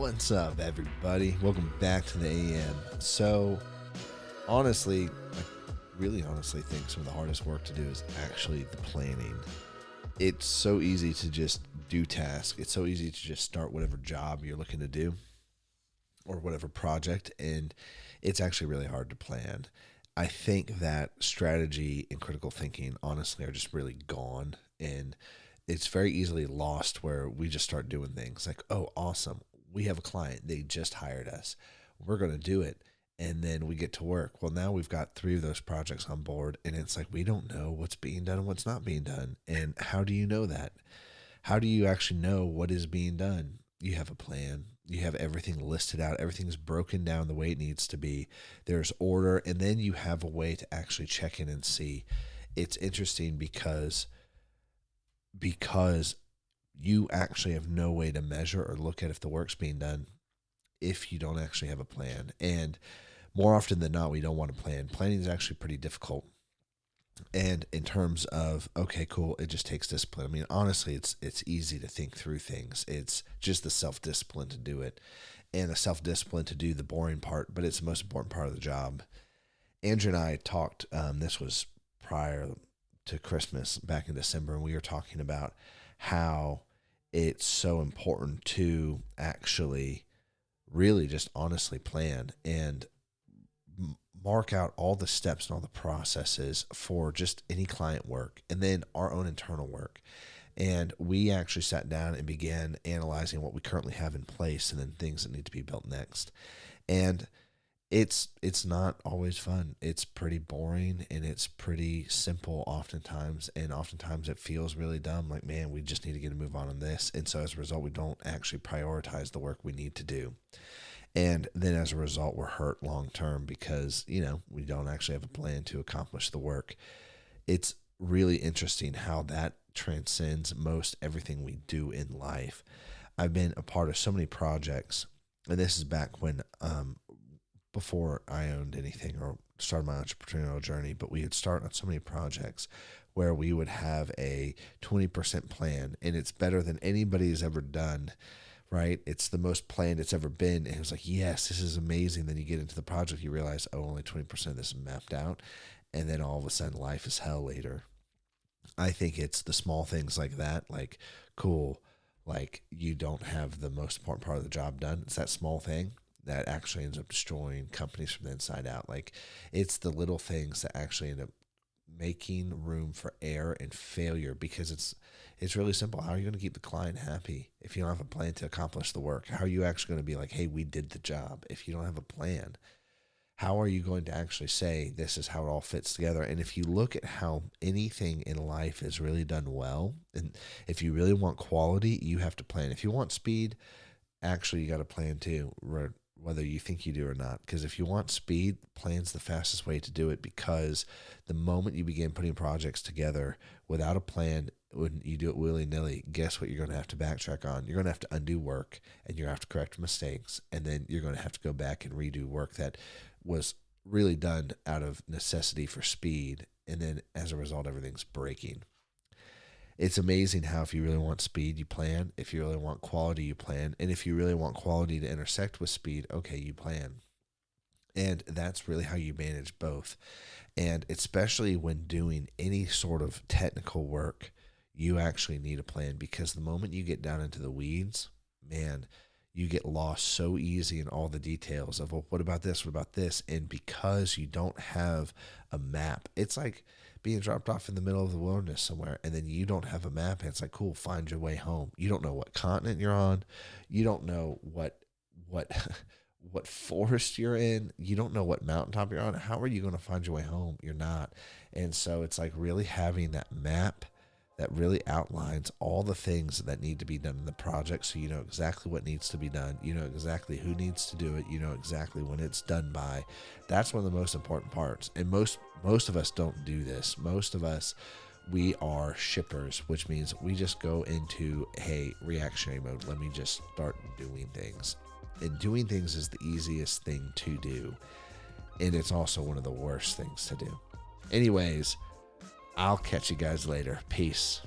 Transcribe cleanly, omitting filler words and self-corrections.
What's up, everybody? Welcome back to the AM. So, honestly, I really honestly think some of the hardest work to do is actually the planning. It's so easy to just do tasks. It's so easy to just start whatever job you're looking to do or whatever project, and it's actually really hard to plan. I think that strategy and critical thinking, honestly, are just really gone, and it's very easily lost where we just start doing things like, oh, awesome, we have a client, they just hired us, we're going to do it. And then we get to work. Well, now we've got 3 of those projects on board, and it's like we don't know what's being done and what's not being done. And how do you know that? How do you actually know what is being done? You have a plan. You have everything listed out. Everything's broken down the way it needs to be. There's order, and then you have a way to actually check in and see. It's interesting because you actually have no way to measure or look at if the work's being done if you don't actually have a plan. And more often than not, we don't want to plan. Planning is actually pretty difficult. And in terms of, okay, cool, it just takes discipline. I mean, honestly, it's easy to think through things. It's just the self-discipline to do it and the self-discipline to do the boring part, but it's the most important part of the job. Andrew and I talked, this was prior to Christmas back in December, and we were talking about how it's so important to actually really just honestly plan and mark out all the steps and all the processes for just any client work and then our own internal work. And we actually sat down and began analyzing what we currently have in place and then things that need to be built next. And it's not always fun. It's pretty boring and it's pretty simple oftentimes. And oftentimes it feels really dumb. Like, man, we just need to get a move on this. And so as a result, we don't actually prioritize the work we need to do. And then as a result, we're hurt long term because, we don't actually have a plan to accomplish the work. It's really interesting how that transcends most everything we do in life. I've been a part of so many projects, and this is back when, before I owned anything or started my entrepreneurial journey, but we had started on so many projects where we would have a 20% plan, and it's better than anybody has ever done. Right? It's the most planned it's ever been. And it was like, yes, this is amazing. Then you get into the project, you realize, oh, only 20% of this is mapped out. And then all of a sudden life is hell later. I think it's the small things like that, like, cool, like you don't have the most important part of the job done. It's that small thing that actually ends up destroying companies from the inside out. Like, it's the little things that actually end up making room for error and failure, because it's really simple. How are you going to keep the client happy if you don't have a plan to accomplish the work? How are you actually going to be like, hey, we did the job? If you don't have a plan, how are you going to actually say this is how it all fits together? And if you look at how anything in life is really done well, and if you really want quality, you have to plan. If you want speed, actually you got to plan too, whether you think you do or not. Because if you want speed, plan's the fastest way to do it, because the moment you begin putting projects together without a plan, when you do it willy-nilly, guess what you're going to have to backtrack on? You're going to have to undo work, and you're going to have to correct mistakes, and then you're going to have to go back and redo work that was really done out of necessity for speed, and then as a result, everything's breaking. It's amazing how if you really want speed, you plan. If you really want quality, you plan. And if you really want quality to intersect with speed, okay, you plan. And that's really how you manage both. And especially when doing any sort of technical work, you actually need a plan, because the moment you get down into the weeds, man, you get lost so easy in all the details of, well, what about this? What about this? And because you don't have a map, it's like being dropped off in the middle of the wilderness somewhere, and then you don't have a map, and it's like, cool, find your way home. You don't know what continent you're on. You don't know what what forest you're in. You don't know what mountaintop you're on. How are you going to find your way home? You're not. And so it's like really having that map that really outlines all the things that need to be done in the project, so you know exactly what needs to be done. You know exactly who needs to do it. You know exactly when it's done by. That's one of the most important parts. And most of us don't do this. Most of us, we are shippers, which means we just go into, hey, reactionary mode. Let me just start doing things. And doing things is the easiest thing to do. And it's also one of the worst things to do. Anyways, I'll catch you guys later. Peace.